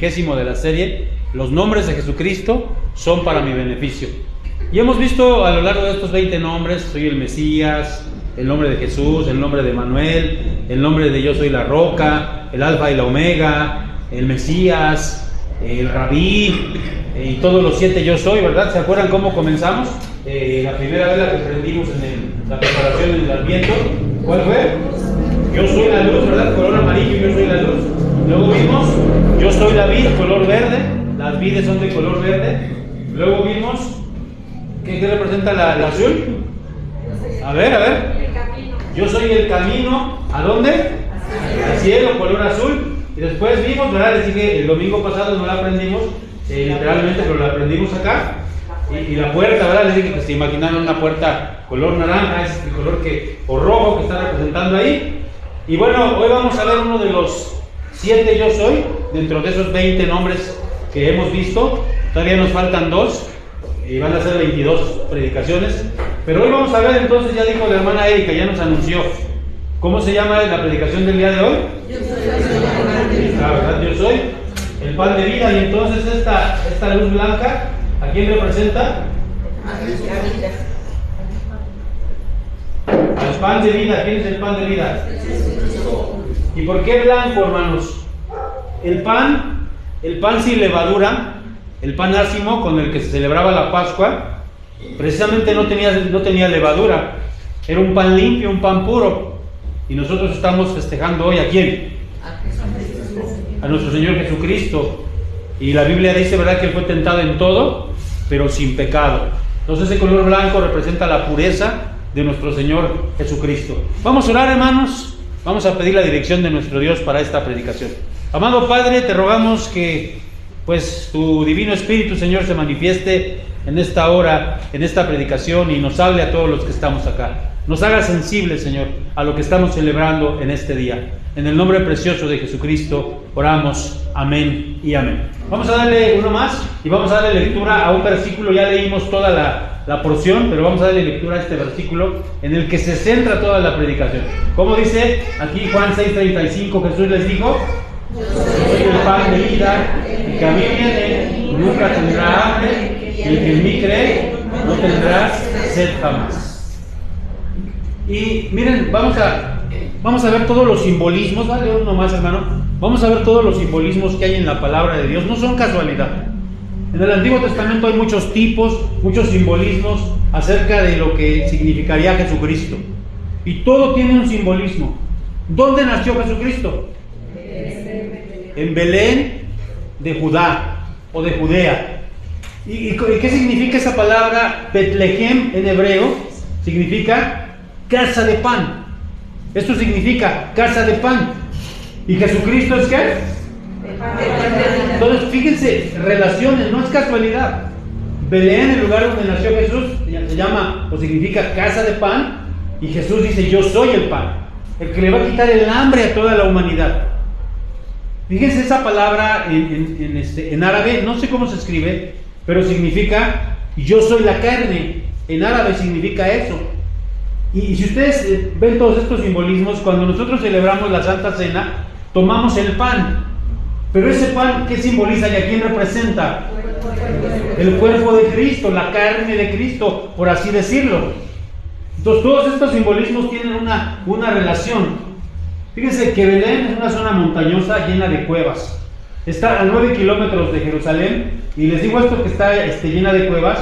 De la serie, los nombres de Jesucristo son para mi beneficio. Y hemos visto a lo largo de estos 20 nombres: soy el Mesías, el nombre de Jesús, el nombre de Manuel, el nombre de yo soy la roca, el alfa y la omega, el Mesías, el Rabí, y todos los 7 yo soy, ¿verdad? ¿Se acuerdan cómo comenzamos? La primera vez la que aprendimos en la preparación del Adviento, ¿cuál fue? Yo soy la luz, ¿verdad? Color amarillo, yo soy la luz. Luego vimos, yo soy la vid, color verde, las vides son de color verde. Luego vimos, ¿qué representa la azul? A ver. Yo soy el camino, ¿a dónde? Al cielo, color azul. Y después vimos, ¿verdad? Les dije, el domingo pasado no la aprendimos, literalmente, pero la aprendimos acá. Y la puerta, ¿verdad? Les dije que se imaginaron una puerta color naranja, es el color o rojo que está representando ahí. Y bueno, hoy vamos a ver uno de los 7 yo soy, dentro de esos 20 nombres que hemos visto. Todavía nos faltan 2, y van a ser 22 predicaciones. Pero hoy vamos a ver, entonces, ya dijo la hermana Erika, ya nos anunció. ¿Cómo se llama la predicación del día de hoy? Yo soy. La verdad, yo soy el pan de vida. Y entonces esta luz blanca, ¿a quién representa? Al pan de vida. ¿Quién es el pan de vida? ¿Y por qué blanco, hermanos? El pan sin levadura, el pan ácimo con el que se celebraba la Pascua, precisamente no tenía levadura. Era un pan limpio, un pan puro. Y nosotros estamos festejando hoy, ¿a quién? A nuestro Señor Jesucristo. Y la Biblia dice, ¿verdad?, que Él fue tentado en todo, pero sin pecado. Entonces ese color blanco representa la pureza de nuestro Señor Jesucristo. Vamos a orar, hermanos. Vamos a pedir la dirección de nuestro Dios para esta predicación. Amado Padre, te rogamos que pues tu Divino Espíritu, Señor, se manifieste en esta hora, en esta predicación, y nos hable a todos los que estamos acá. Nos haga sensibles, Señor, a lo que estamos celebrando en este día. En el nombre precioso de Jesucristo oramos. Amén y amén. Vamos a darle uno más y vamos a darle lectura a un versículo. Ya leímos toda la porción, pero vamos a darle lectura a este versículo en el que se centra toda la predicación. ¿Cómo dice aquí Juan 6:35? Jesús les dijo: yo soy el pan de vida, el que a mí viene nunca tendrá hambre, y el que en mí cree no tendrá sed jamás. Y miren, vamos a ver todos los simbolismos. Dale uno más, hermano. Vamos a ver todos los simbolismos que hay en la palabra de Dios. No son casualidad. En el Antiguo Testamento hay muchos tipos, muchos simbolismos acerca de lo que significaría Jesucristo. Y todo tiene un simbolismo. ¿Dónde nació Jesucristo? En Belén de Judá o de Judea. ¿Y qué significa esa palabra Betlehem en hebreo? Significa casa de pan. Esto significa casa de pan. ¿Y Jesucristo es qué? Entonces, fíjense, relaciones, no es casualidad. Belén, el lugar donde nació Jesús, se llama o significa casa de pan. Y Jesús dice: yo soy el pan, el que le va a quitar el hambre a toda la humanidad. Fíjense esa palabra en árabe, no sé cómo se escribe, pero significa yo soy la carne. En árabe significa eso. Y si ustedes ven todos estos simbolismos, cuando nosotros celebramos la Santa Cena, tomamos el pan. Pero ese pan, ¿qué simboliza y a quién representa? El cuerpo de Cristo, la carne de Cristo, por así decirlo. Entonces todos estos simbolismos tienen una relación. Fíjense que Belén es una zona montañosa llena de cuevas. Está a 9 kilómetros de Jerusalén. Y les digo esto, que está llena de cuevas,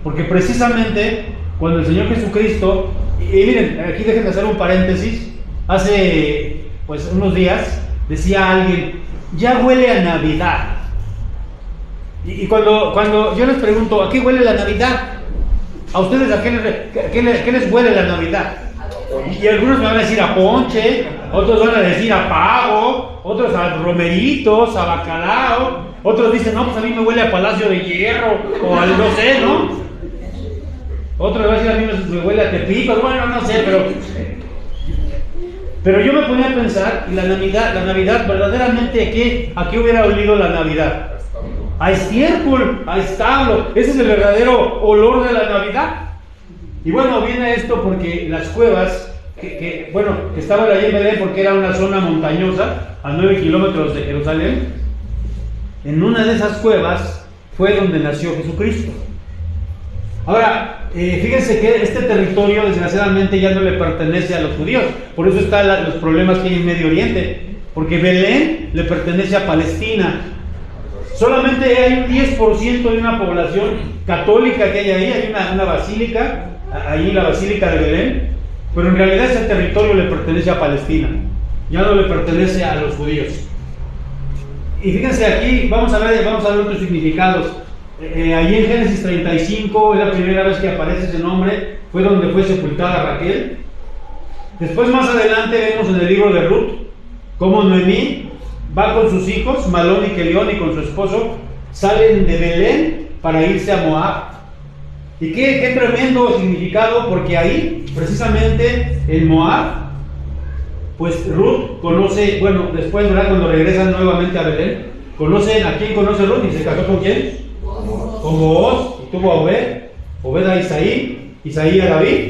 porque precisamente cuando el Señor Jesucristo... Y miren, aquí dejen de hacer un paréntesis. Hace pues unos días decía alguien: ya huele a Navidad. Y cuando yo les pregunto: ¿a qué huele la Navidad? ¿A ustedes a qué les huele la Navidad? Y algunos me van a decir a ponche, otros van a decir a pavo, otros a romeritos, a bacalao, otros dicen: no, pues a mí me huele a Palacio de Hierro, o al no sé, ¿no? Otros van a decir: a mí me huele a Tepico. Bueno, no sé, pero yo me ponía a pensar, y la Navidad verdaderamente, ¿a qué hubiera olido la Navidad? A estiércol, a establo. Ese es el verdadero olor de la Navidad. Y bueno, viene esto porque las cuevas que estaban allí en Belén, porque era una zona montañosa a 9 kilómetros de Jerusalén, en una de esas cuevas fue donde nació Jesucristo. Ahora, fíjense que este territorio desgraciadamente ya no le pertenece a los judíos, por eso están los problemas que hay en Medio Oriente, porque Belén le pertenece a Palestina. Solamente hay un 10% de una población católica que hay una basílica, ahí la Basílica de Belén, pero en realidad ese territorio le pertenece a Palestina, ya no le pertenece a los judíos. Y fíjense aquí, vamos a ver otros significados. Allí en Génesis 35 es la primera vez que aparece ese nombre, fue donde fue sepultada Raquel. Después más adelante vemos en el libro de Ruth cómo Noemí va con sus hijos, Malón y Kelión, y con su esposo, salen de Belén para irse a Moab. Y qué tremendo significado, porque ahí, precisamente en Moab, pues Ruth conoce, bueno, después, ¿verdad?, cuando regresan nuevamente a Belén, ¿a quién conoce Ruth? ¿Y se casó con quién? Con Booz, y tuvo a Obed a Isaí, Isaí a David,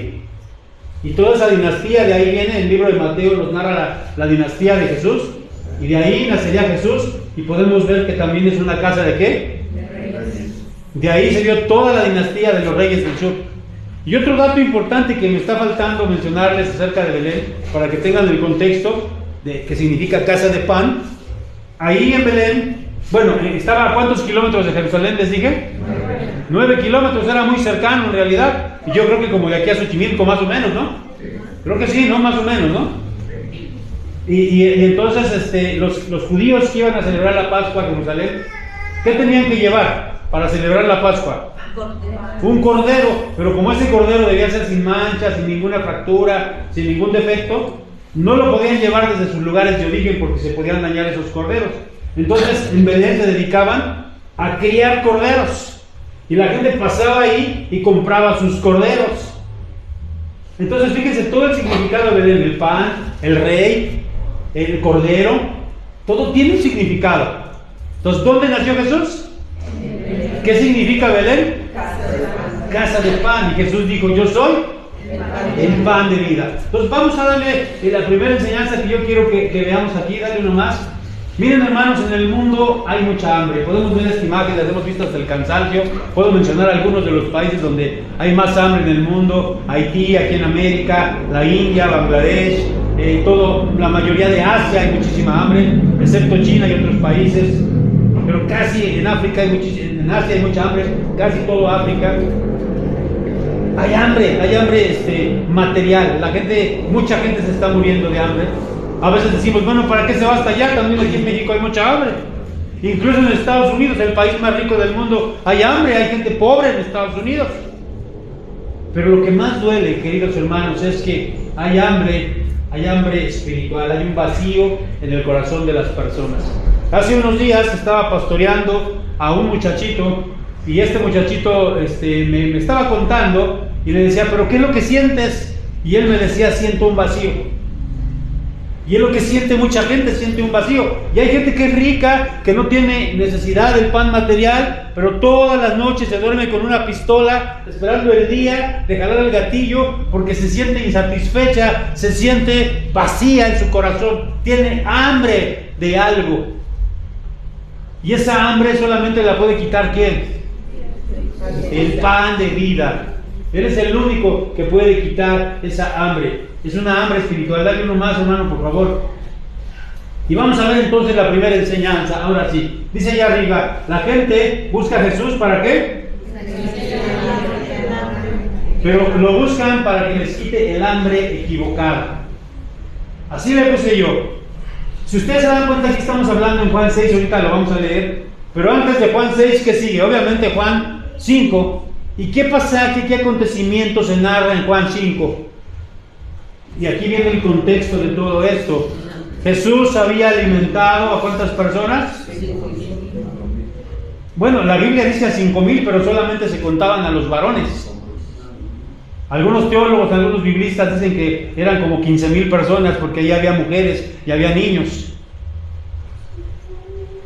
y toda esa dinastía, de ahí viene el libro de Mateo, nos narra la dinastía de Jesús, y de ahí nacería Jesús, y podemos ver que también es una casa de ¿qué? De ahí se dio toda la dinastía de los reyes del sur. Y otro dato importante que me está faltando mencionarles acerca de Belén, para que tengan el contexto de que significa casa de pan. Ahí en Belén, bueno, estaba a ¿cuántos kilómetros de Jerusalén les dije? 9 kilómetros, era muy cercano en realidad. Y yo creo que como de aquí a Xochimilco más o menos, ¿no? Creo que sí, ¿no? Más o menos, ¿no? Y entonces los judíos que iban a celebrar la Pascua a Jerusalén, ¿qué tenían que llevar para celebrar la Pascua? Un cordero, pero como ese cordero debía ser sin mancha, sin ninguna fractura, sin ningún defecto, no lo podían llevar desde sus lugares de origen porque se podían dañar esos corderos. Entonces en Belén se dedicaban a criar corderos, y la gente pasaba ahí y compraba sus corderos. Entonces fíjense todo el significado de Belén: el pan, el rey, el cordero, todo tiene un significado. Entonces, ¿dónde nació Jesús? ¿Qué significa Belén? Casa de pan. Y Jesús dijo: yo soy el pan de vida. Entonces vamos a darle la primera enseñanza que yo quiero que veamos aquí. Dale uno más. Miren, hermanos, en el mundo hay mucha hambre. Podemos ver esta imagen, las hemos visto hasta el cansancio. Puedo mencionar algunos de los países donde hay más hambre en el mundo: Haití, aquí en América, la India, Bangladesh, la mayoría de Asia hay muchísima hambre, excepto China y otros países. Pero casi en África en Asia hay mucha hambre, casi todo África. Hay hambre material. Mucha gente se está muriendo de hambre. A veces decimos, bueno, ¿para qué se va hasta allá? También aquí en México hay mucha hambre. Incluso en Estados Unidos, el país más rico del mundo, hay hambre, hay gente pobre en Estados Unidos. Pero lo que más duele, queridos hermanos, es que hay hambre espiritual, hay un vacío en el corazón de las personas. Hace unos días estaba pastoreando a un muchachito, y este muchachito me estaba contando, y le decía, ¿pero qué es lo que sientes? Y él me decía, siento un vacío. Y es lo que siente mucha gente, siente un vacío. Y hay gente que es rica, que no tiene necesidad del pan material, pero todas las noches se duerme con una pistola, esperando el día de jalar el gatillo, porque se siente insatisfecha, se siente vacía en su corazón, tiene hambre de algo. Y esa hambre solamente la puede quitar ¿quién? El pan de vida. Él es el único que puede quitar esa hambre. Es una hambre espiritual. Dale uno más, hermano, por favor. Y vamos a ver entonces la primera enseñanza. Ahora sí, dice allá arriba, la gente busca a Jesús ¿para qué? Pero lo buscan para que les quite el hambre equivocada. Así le puse yo. Si ustedes se dan cuenta, aquí estamos hablando en Juan 6, ahorita lo vamos a leer. Pero antes de Juan 6, ¿qué sigue? Obviamente Juan 5. ¿Y qué pasaje, qué acontecimiento se narra en Juan 5? Y aquí viene el contexto de todo esto. Jesús había alimentado ¿a cuántas personas? Bueno, la Biblia dice a 5,000, pero solamente se contaban a los varones. Algunos teólogos, algunos biblistas dicen que eran como 15,000 personas, porque ahí había mujeres y había niños.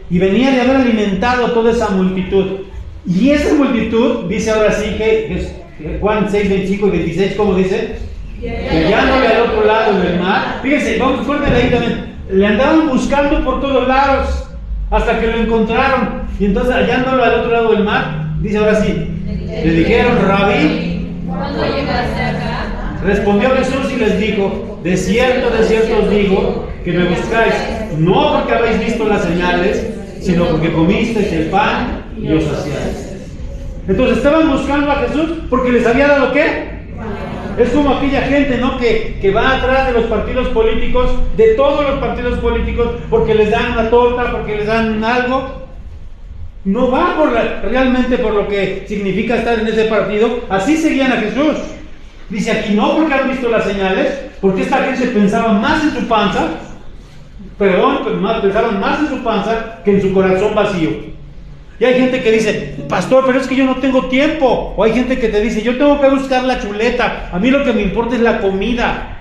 Y venía de haber alimentado a toda esa multitud. Y esa multitud, dice ahora sí que Juan 6, 25 y 26, ¿cómo dice? Que hallándole al otro lado del mar. Fíjense, vamos fuerte ahí también. Le andaban buscando por todos lados. hasta que lo encontraron. Y entonces hallándolo al otro lado del mar, dice ahora sí, le dijeron: Rabí, ¿cuándo llegaste acá? respondió Jesús y les dijo: de cierto os digo que me buscáis, no porque habéis visto las señales, sino porque comisteis el pan y os saciáis. Entonces estaban buscando a Jesús porque les había dado ¿qué? Es como aquella gente, ¿no? que va atrás de los partidos políticos, de todos los partidos políticos, porque les dan una torta, porque les dan algo. No va realmente por lo que significa estar en ese partido. Así seguían a Jesús. Dice aquí: no porque han visto las señales, porque esta gente pensaba más en su panza, pensaban más en su panza que en su corazón vacío. Y hay gente que dice: pastor, pero es que yo no tengo tiempo. O hay gente que te dice: yo tengo que buscar la chuleta, a mí lo que me importa es la comida.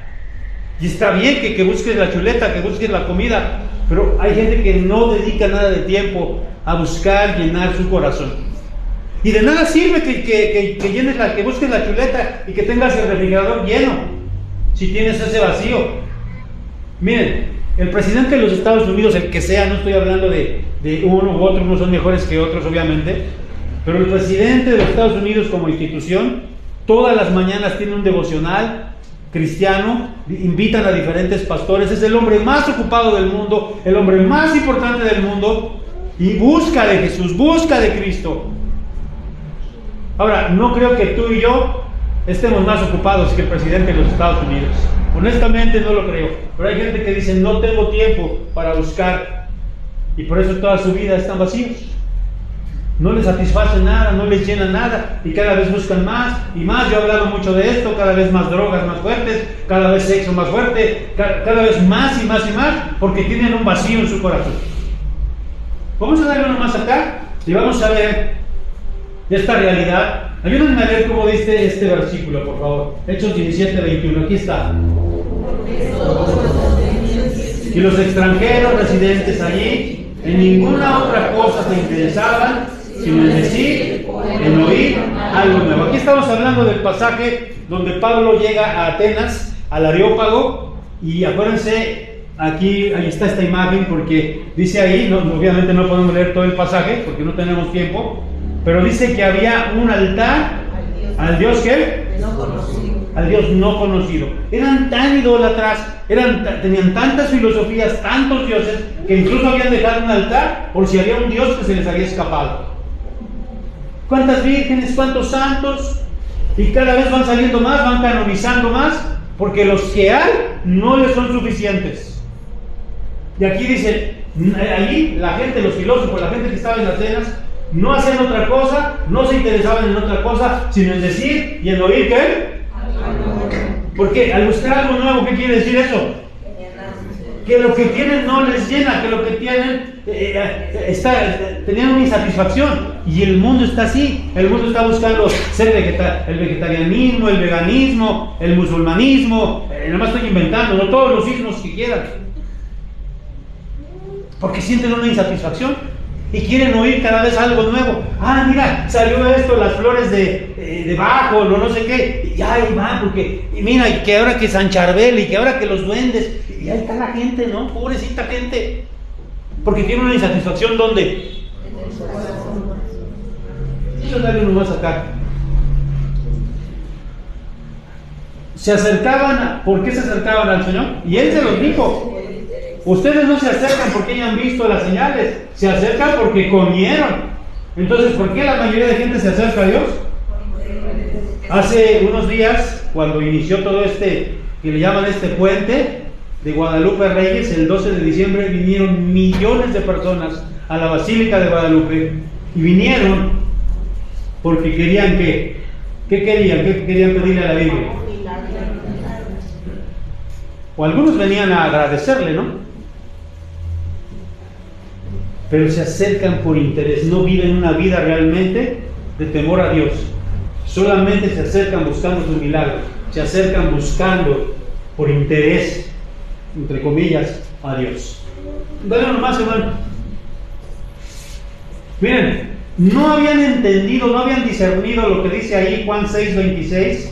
Y está bien que busques la chuleta, que busques la comida, pero hay gente que no dedica nada de tiempo a buscar llenar su corazón. Y de nada sirve que busques la chuleta y que tengas el refrigerador lleno si tienes ese vacío. Miren, el presidente de los Estados Unidos, el que sea, no estoy hablando de uno u otro, unos son mejores que otros obviamente, pero el presidente de los Estados Unidos como institución, todas las mañanas tiene un devocional cristiano, invitan a diferentes pastores, es el hombre más ocupado del mundo, el hombre más importante del mundo, y busca de Jesús, busca de Cristo. Ahora, no creo que tú y yo estemos más ocupados que el presidente de los Estados Unidos. Honestamente no lo creo. Pero hay gente que dice: no tengo tiempo para buscar. Y por eso toda su vida están vacíos. No les satisface nada, no les llena nada. Y cada vez buscan más y más. Yo he hablado mucho de esto. Cada vez más drogas más fuertes. Cada vez sexo más fuerte. Cada vez más y más y más. Porque tienen un vacío en su corazón. Vamos a darle uno más acá. Y vamos a ver esta realidad. Ayúdenme a leer cómo dice este versículo, por favor. Hechos 17:21. Aquí está. Y los extranjeros residentes allí en ninguna otra cosa se interesaban, sino en decir, en oír algo nuevo. Aquí estamos hablando del pasaje donde Pablo llega a Atenas, al Areópago, y acuérdense, ahí está esta imagen, porque dice ahí, obviamente no podemos leer todo el pasaje porque no tenemos tiempo, pero dice que había un altar al Dios ¿qué? Al Dios no conocido. Eran tan idólatras, tenían tantas filosofías, tantos dioses, que incluso habían dejado un altar por si había un Dios que se les había escapado. ¿Cuántas vírgenes, cuántos santos? Y cada vez van saliendo más, van canonizando más, porque los que hay no les son suficientes. Y aquí dice, allí la gente, los filósofos, la gente que estaba en las cenas, no hacían otra cosa, no se interesaban en otra cosa, sino en decir y en oír ¿qué? Porque al buscar algo nuevo, ¿qué quiere decir eso? Que lo que tienen no les llena, que lo que tienen tenían una insatisfacción. Y el mundo está así, el mundo está buscando ser el vegetarianismo, el veganismo, el musulmanismo, nada más estoy inventando, no todos los ismos que quieran. Porque sienten una insatisfacción. Y quieren oír cada vez algo nuevo. Ah, mira, salió esto, las flores de Bajo, no sé qué. Y ahí va, porque, y mira, y que ahora que San Charbel, y que ahora que los duendes. Y ahí está la gente, ¿no? Pobrecita gente. Porque tiene una insatisfacción, ¿dónde? Quiero darle uno más acá. Se acercaban, ¿por qué se acercaban al Señor? Y Él se los dijo. Ustedes no se acercan porque hayan visto las señales, se acercan porque comieron. Entonces, ¿por qué la mayoría de gente se acerca a Dios? Hace unos días, cuando inició todo que le llaman este puente de Guadalupe Reyes, el 12 de diciembre vinieron millones de personas a la Basílica de Guadalupe, y vinieron porque querían ¿qué querían? ¿Qué querían pedirle a la Biblia? O algunos venían a agradecerle, ¿no? Pero se acercan por interés, no viven una vida realmente de temor a Dios. Solamente se acercan buscando su milagro, se acercan buscando por interés, entre comillas, a Dios. Dale uno más, hermano. Miren, no habían entendido, no habían discernido lo que dice ahí Juan 6:26.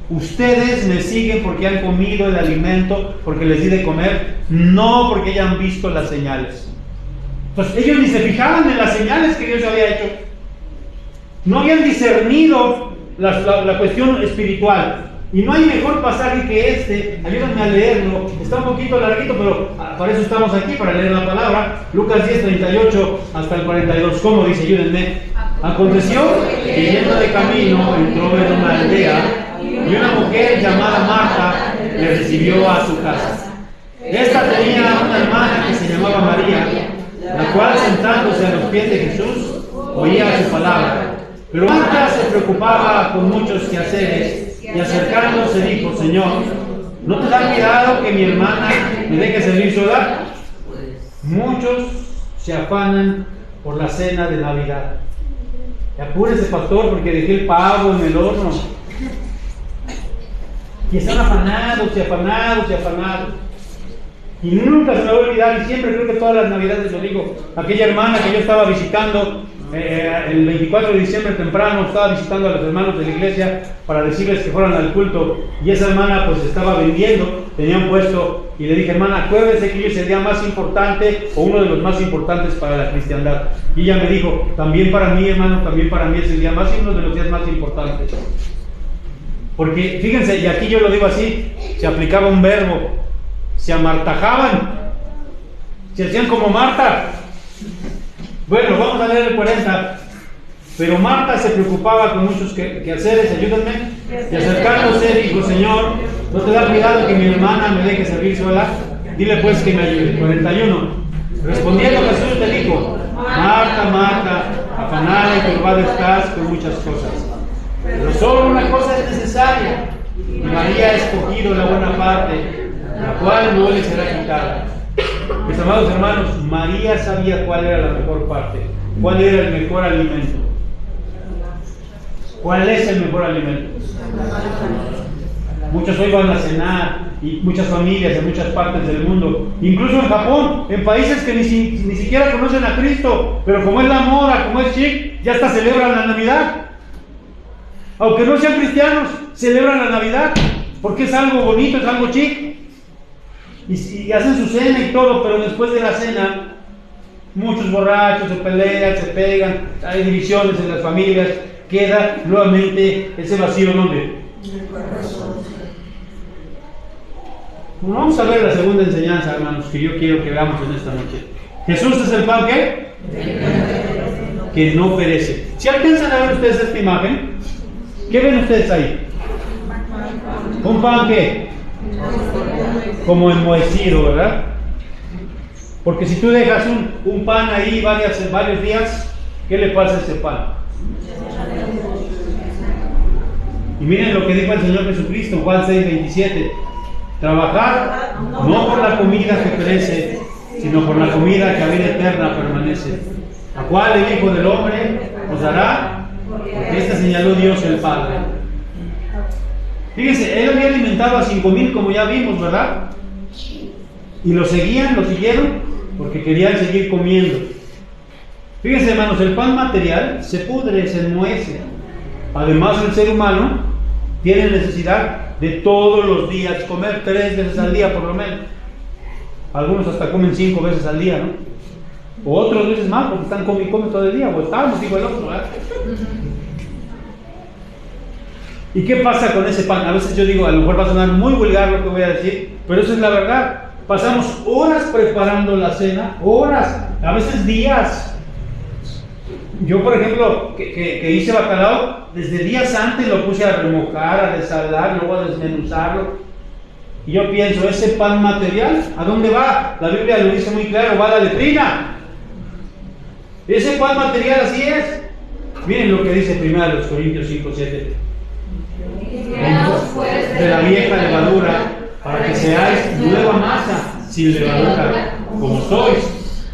Ustedes me siguen porque han comido el alimento, porque les di de comer, no porque hayan visto las señales. Entonces ellos ni se fijaban en las señales que Dios había hecho. No habían discernido la cuestión espiritual. Y no hay mejor pasaje que este. Ayúdenme a leerlo. Está un poquito larguito, pero para eso estamos aquí, para leer la palabra. Lucas 10, 38 hasta el 42. ¿Cómo dice? Ayúdenme. Aconteció que yendo de camino entró en una aldea y una mujer llamada Marta le recibió a su casa. Esta tenía una hermana que se llamaba María, la cual sentándose a los pies de Jesús oía su palabra. Pero Marta se preocupaba con muchos quehaceres y acercándose dijo: Señor, ¿no te da cuidado que mi hermana me deje servir sola? Muchos se afanan por la cena de Navidad. Apúrese, pastor, porque dejé el pavo en el horno. Y están afanados y afanados y afanados. Y nunca se me va a olvidar, y siempre creo que todas las Navidades lo digo, aquella hermana que yo estaba visitando el 24 de diciembre temprano, estaba visitando a los hermanos de la iglesia para decirles que fueran al culto, y esa hermana pues estaba vendiendo, tenía un puesto, y le dije: hermana, acuérdese que hoy es el día más importante, o uno de los más importantes para la cristiandad. Y ella me dijo: también para mí, hermano, también para mí es el día más, y uno de los días más importantes. Porque fíjense, y aquí yo lo digo así, se aplicaba un verbo: se amartajaban, se hacían como Marta. Bueno, vamos a leer el 40. Pero Marta se preocupaba con muchos quehaceres, ayúdenme, y acercándose dijo: Señor, ¿no te da cuidado que mi hermana me deje servir sola? Dile pues que me ayude. 41. Respondiendo Jesús le dijo: Marta, Marta, afanada y turbada estás con muchas cosas, pero solo una cosa es necesaria, y María ha escogido la buena parte, la cual no le será quitada. Mis amados hermanos, María sabía cuál era la mejor parte, cuál era el mejor alimento. ¿Cuál es el mejor alimento? Muchos hoy van a cenar, y muchas familias en muchas partes del mundo, incluso en Japón, en países que ni siquiera conocen a Cristo, pero como es la moda, como es chic, ya hasta celebran la Navidad. Aunque no sean cristianos, celebran la Navidad porque es algo bonito, es algo chic. Y hacen su cena y todo, pero después de la cena, muchos borrachos se pelean, se pegan, hay divisiones en las familias, queda nuevamente ese vacío donde. Bueno, vamos a ver la segunda enseñanza, hermanos, que yo quiero que veamos en esta noche. Jesús es el pan que no perece. Si alcanzan a ver ustedes esta imagen, ¿qué ven ustedes ahí? Un pan que como enmohecido, ¿verdad? Porque si tú dejas un pan ahí varios días, ¿qué le pasa a ese pan? Y miren lo que dijo el Señor Jesucristo en Juan 6:27: trabajar no por la comida que perece, sino por la comida que a vida eterna permanece, la cual el Hijo del Hombre os dará, porque esta señaló Dios el Padre. Fíjense, él había alimentado a 5,000, como ya vimos, ¿verdad? Y lo siguieron porque querían seguir comiendo. Fíjense, hermanos, el pan material se pudre, se enmohece. Además, el ser humano tiene necesidad de todos los días comer 3 veces al día por lo menos. Algunos hasta comen 5 veces al día, ¿no? O otros veces más porque están comen todo el día, o estamos, digo el otro, ¿verdad? ¿Y qué pasa con ese pan? A veces yo digo, a lo mejor va a sonar muy vulgar lo que voy a decir, pero eso es la verdad. Pasamos horas preparando la cena, horas, a veces días. Yo, por ejemplo, que hice bacalao, desde días antes lo puse a remojar, a desalar, luego a desmenuzarlo. Y yo pienso, ese pan material, ¿a dónde va? La Biblia lo dice muy claro, va a la letrina. Ese pan material así es. Miren lo que dice 1 Corintios 5:7. De la vieja levadura, para que seáis nueva masa, sin levadura, como sois,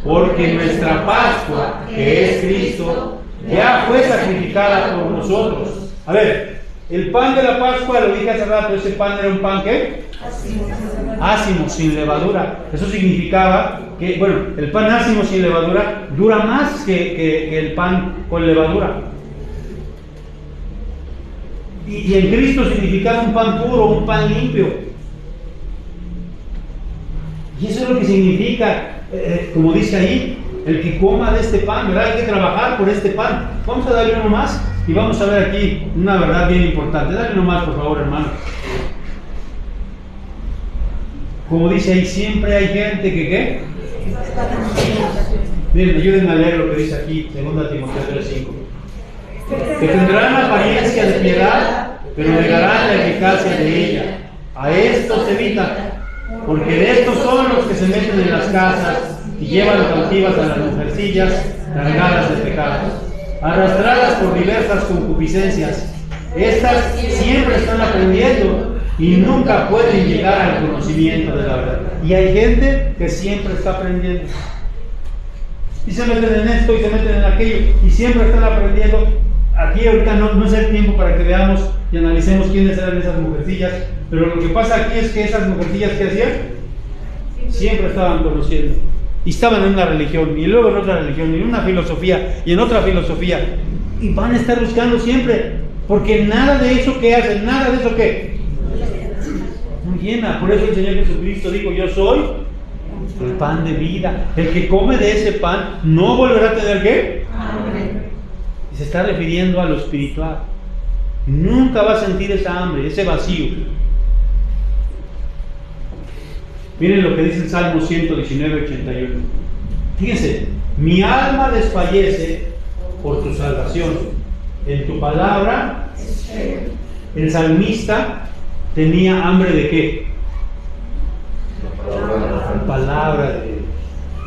porque nuestra Pascua, que es Cristo, ya fue sacrificada por nosotros. A ver, el pan de la Pascua, lo dije hace rato, ese pan era un pan ¿qué? Ácimo, sin levadura. Eso significaba que, bueno, el pan ácimo sin levadura dura más que el pan con levadura. Y en Cristo significaba un pan puro, un pan limpio. Y eso es lo que significa, como dice ahí, el que coma de este pan, ¿verdad? Hay que trabajar por este pan. Vamos a darle uno más y vamos a ver aquí una verdad bien importante. Dale uno más, por favor, hermano. Como dice ahí, siempre hay gente que ¿qué? Miren, ayúdenme a leer lo que dice aquí, 2 Timoteo 3:5. Que tendrán apariencia de piedad, pero negarán la eficacia de ella. A estos evita, porque de estos son los que se meten en las casas y llevan cautivas a las mujercillas cargadas de pecados, arrastradas por diversas concupiscencias. Estas siempre están aprendiendo y nunca pueden llegar al conocimiento de la verdad. Y hay gente que siempre está aprendiendo. Y se meten en esto y se meten en aquello y siempre están aprendiendo. Aquí ahorita no es el tiempo para que veamos y analicemos quiénes eran esas mujercillas, pero lo que pasa aquí es que esas mujercillas que hacían siempre estaban conociendo y estaban en una religión y luego en otra religión y en una filosofía y en otra filosofía y van a estar buscando siempre, porque nada de eso que hacen, nada de eso que no llena. Por eso el Señor Jesucristo dijo: yo soy el pan de vida, el que come de ese pan no volverá a tener ¿qué? Se está refiriendo a lo espiritual. Nunca va a sentir esa hambre, ese vacío. Miren lo que dice el Salmo 119:81. Fíjense: mi alma desfallece por tu salvación. En tu palabra, el salmista tenía hambre de ¿qué? La palabra de Dios.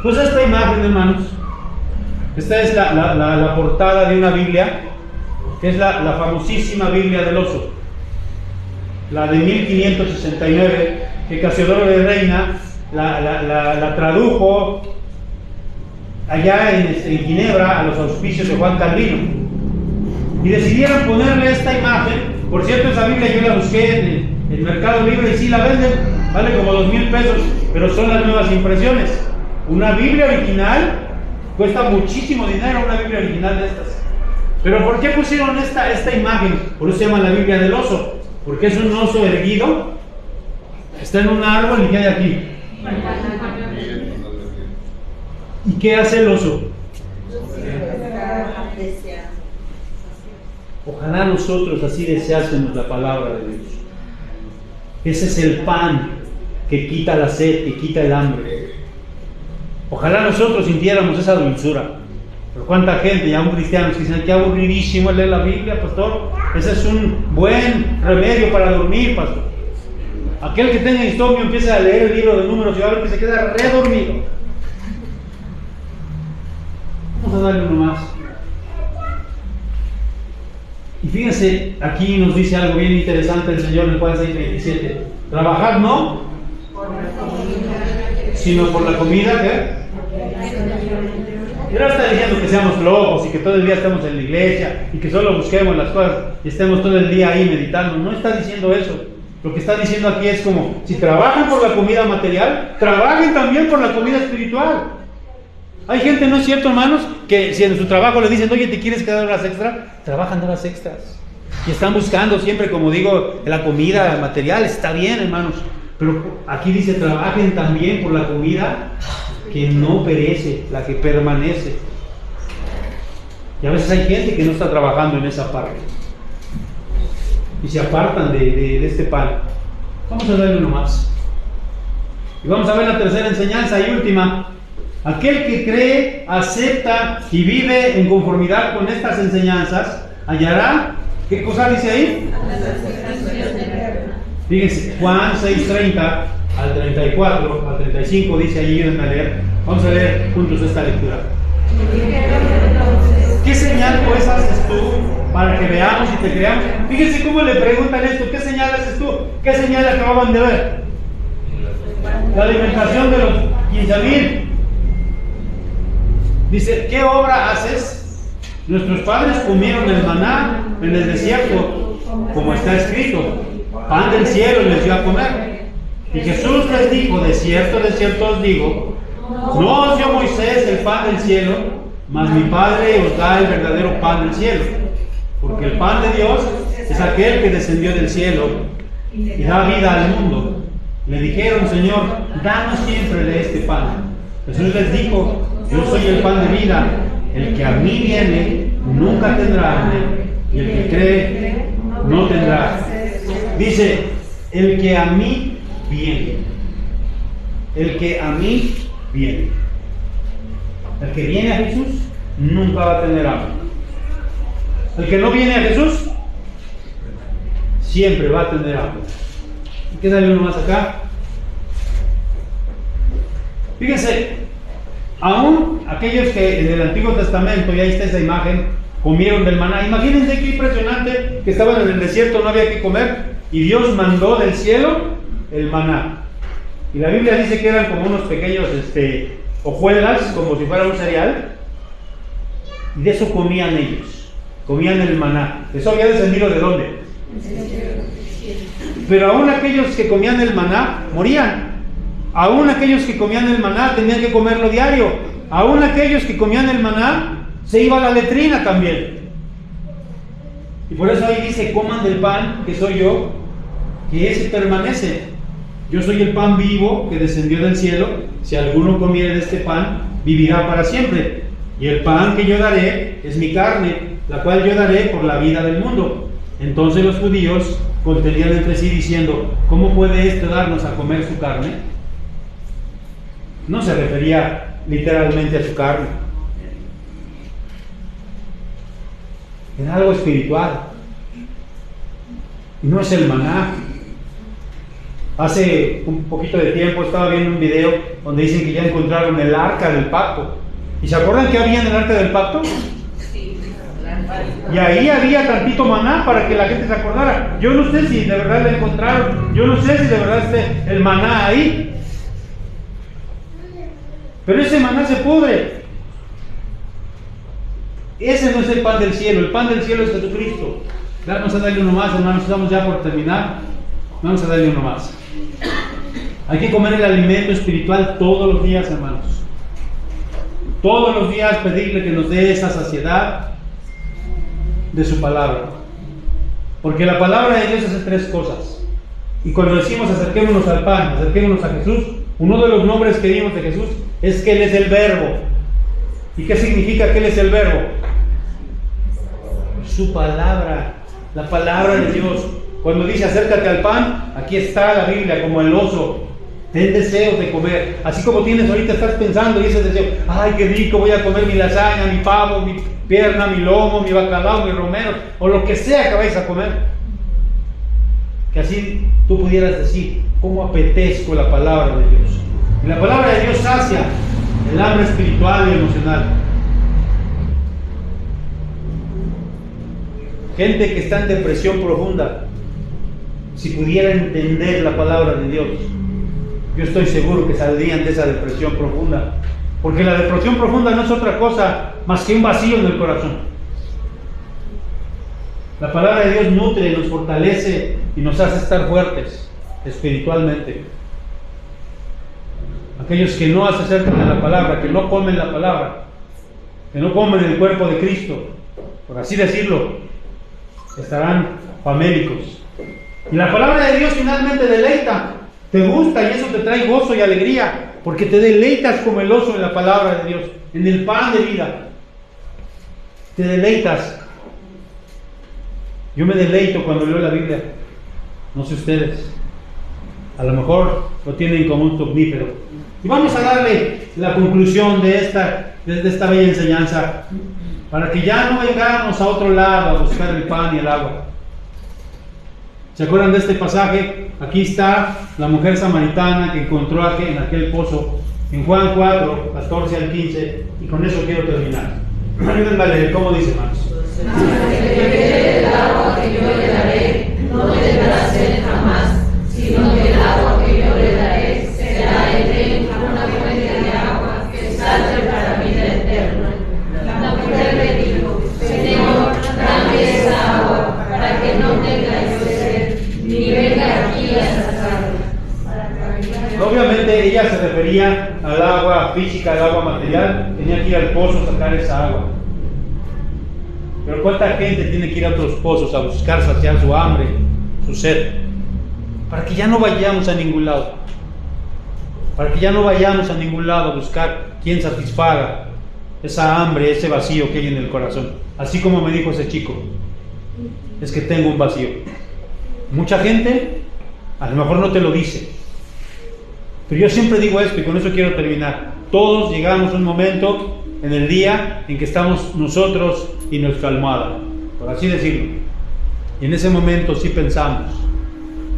Pues esta imagen, hermanos, esta es la portada de una Biblia, que es la famosísima Biblia del oso, la de 1569, que Casiodoro de Reina la tradujo allá en Ginebra a los auspicios de Juan Calvino, y decidieron ponerle esta imagen. Por cierto, esa Biblia yo la busqué en el Mercado Libre y sí la venden, vale como 2,000 pesos, pero son las nuevas impresiones. Una Biblia original cuesta muchísimo dinero, una Biblia original de estas. Pero ¿por qué pusieron esta imagen? Por eso se llama la Biblia del oso, porque es un oso erguido, está en un árbol y ¿qué hay aquí? ¿Y qué hace el oso? Ojalá nosotros así deseásemos la palabra de Dios. Ese es el pan que quita la sed, que quita el hambre. Ojalá nosotros sintiéramos esa dulzura. Pero cuánta gente, ya un cristiano, que dicen: qué aburridísimo leer la Biblia, pastor. Ese es un buen remedio para dormir, pastor. Aquel que tenga insomnio empieza a leer el libro de Números y va a ver que se queda redormido. Vamos a darle uno más. Y fíjense, aquí nos dice algo bien interesante el Señor en Juan 6:27. Trabajar no, sino por la comida, ¿qué? Y no está diciendo que seamos flojos y que todo el día estemos en la iglesia y que solo busquemos las cosas y estemos todo el día ahí meditando. No está diciendo eso. Lo que está diciendo aquí es como: si trabajan por la comida material, trabajen también por la comida espiritual. Hay gente, ¿no es cierto, hermanos?, que si en su trabajo le dicen: oye, ¿te quieres quedar horas extra? Trabajan horas extras y están buscando siempre, como digo, la comida material. Está bien, hermanos, pero aquí dice: trabajen también por la comida que no perece, la que permanece. Y a veces hay gente que no está trabajando en esa parte y se apartan de este pan. Vamos a darle uno más y vamos a ver la tercera enseñanza y última. Aquel que cree, acepta y vive en conformidad con estas enseñanzas hallará, ¿qué cosa dice ahí? Fíjense, Juan 6:30 al 34, al 35 dice ahí, ayúdenme a leer. Vamos a leer juntos esta lectura. ¿Qué señal pues haces tú para que veamos y te creamos? Fíjense cómo le preguntan esto: ¿qué señal haces tú? ¿Qué señal acababan de ver? La alimentación de los 15,000. Dice: ¿qué obra haces? Nuestros padres comieron el maná en el desierto, como está escrito: pan del cielo les dio a comer. Y Jesús les dijo: de cierto os digo, no os dio Moisés el pan del cielo, mas mi Padre os da el verdadero pan del cielo. Porque el pan de Dios es aquel que descendió del cielo y da vida al mundo. Le dijeron: Señor, danos siempre de este pan. Jesús les dijo: Yo soy el pan de vida. El que a mí viene nunca tendrá hambre, y el que cree no tendrá. Dice, el que a mí viene. El que a mí viene. El que viene a Jesús nunca va a tener hambre. El que no viene a Jesús siempre va a tener hambre. Quédale uno más acá. Fíjense, aún aquellos que en el Antiguo Testamento, y ahí está esa imagen, comieron del maná. Imagínense qué impresionante, que estaban en el desierto, no había que comer, y Dios mandó del cielo el maná. Y la Biblia dice que eran como unos pequeños hojuelas, como si fuera un cereal, y de eso comían ellos, comían el maná. ¿Eso había descendido de dónde? Pero aún aquellos que comían el maná morían. Aún aquellos que comían el maná tenían que comerlo diario. Aún aquellos que comían el maná se iba a la letrina también. Y por eso ahí dice, coman del pan que soy yo, que ese permanece. Yo soy el pan vivo que descendió del cielo. Si alguno comiere de este pan, vivirá para siempre. Y el pan que yo daré es mi carne, la cual yo daré por la vida del mundo. Entonces los judíos contendían entre sí diciendo, ¿cómo puede este darnos a comer su carne? No se refería literalmente a su carne. Era algo espiritual. Y no es el maná. Hace un poquito de tiempo estaba viendo un video donde dicen que ya encontraron el arca del pacto. ¿Y se acuerdan que había en el arca del pacto? Y ahí había tantito maná para que la gente se acordara. Yo no sé si de verdad lo encontraron. Yo no sé si de verdad esté el maná ahí. Pero ese maná se pudre. Ese no es el pan del cielo. El pan del cielo es Jesucristo. Vamos a darle uno más, hermanos. Estamos ya por terminar. Vamos a darle uno más. Hay que comer el alimento espiritual todos los días, hermanos. Todos los días pedirle que nos dé esa saciedad de su palabra. Porque la palabra de Dios hace tres cosas. Y cuando decimos acerquémonos al pan, acerquémonos a Jesús, uno de los nombres que dimos de Jesús es que Él es el verbo. ¿Y qué significa que Él es el verbo? Su palabra, la palabra de Dios. Cuando dice acércate al pan, aquí está la Biblia como el oso. Ten deseos de comer, así como tienes ahorita, estás pensando y ese deseo, ay qué rico, voy a comer mi lasaña, mi pavo, mi pierna, mi lomo, mi bacalao, mi romero, o lo que sea que vais a comer. Que así tú pudieras decir, cómo apetezco la palabra de Dios. Y la palabra de Dios sacia el hambre espiritual y emocional. Gente que está en depresión profunda, si pudiera entender la palabra de Dios, yo estoy seguro que saldrían de esa depresión profunda. Porque la depresión profunda no es otra cosa más que un vacío en el corazón. La palabra de Dios nutre, nos fortalece y nos hace estar fuertes espiritualmente. Aquellos que no se acercan a la palabra, que no comen la palabra, que no comen el cuerpo de Cristo, por así decirlo, estarán famélicos. Y la palabra de Dios finalmente deleita. Te gusta y eso te trae gozo y alegría, porque te deleitas como el oso en la palabra de Dios, en el pan de vida. Te deleitas. Yo me deleito cuando leo la Biblia. No sé ustedes. A lo mejor lo tienen como un somnífero. Y vamos a darle la conclusión de esta bella enseñanza, para que ya no vengamos a otro lado a buscar el pan y el agua. ¿Se acuerdan de este pasaje? Aquí está la mujer samaritana que encontró en aquel pozo, en Juan 4, 14 al 15, y con eso quiero terminar. Ayúdenme a leer, ¿cómo dice, hermanos? El que bebiere del agua que yo le daré, no tendrá sed jamás, sino que el agua que yo le daré será en él una fuente de agua que salte para vida eterna. La mujer le dijo, Señor, dame esa agua, para que no tenga yo sed, ni venga aquí a sacarla. Obviamente ella se refería al agua física, al agua material. Tenía que ir al pozo a sacar esa agua. Pero ¿cuánta gente tiene que ir a otros pozos a buscar saciar su hambre, su sed? Para que ya no vayamos a ningún lado. Para que ya no vayamos a ningún lado a buscar quien satisfaga esa hambre, ese vacío que hay en el corazón. Así como me dijo ese chico, es que tengo un vacío. Mucha gente a lo mejor no te lo dice, pero yo siempre digo esto y con eso quiero terminar. Todos llegamos a un momento en el día en que estamos nosotros y nuestra almohada, por así decirlo, y en ese momento sí pensamos,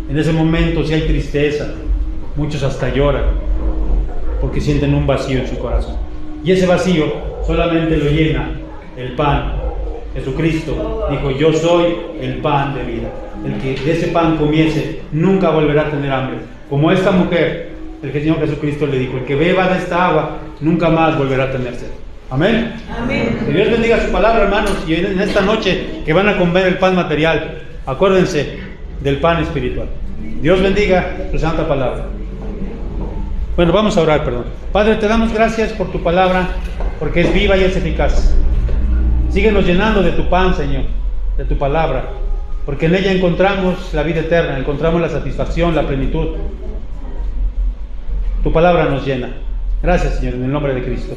en ese momento sí hay tristeza, muchos hasta lloran porque sienten un vacío en su corazón, y ese vacío solamente lo llena el pan. Jesucristo dijo: yo soy el pan de vida, el que de ese pan comiese nunca volverá a tener hambre, como esta mujer. El Señor Jesucristo le dijo: el que beba de esta agua nunca más volverá a tener sed. Amén. Amén. Que Dios bendiga su palabra, hermanos, y en esta noche que van a comer el pan material, acuérdense del pan espiritual. Dios bendiga su santa palabra. Bueno, vamos a orar, perdón. Padre, te damos gracias por tu palabra, porque es viva y es eficaz. Síguenos llenando de tu pan, Señor, de tu palabra, porque en ella encontramos la vida eterna, encontramos la satisfacción, la plenitud. Tu palabra nos llena. Gracias, Señor, en el nombre de Cristo.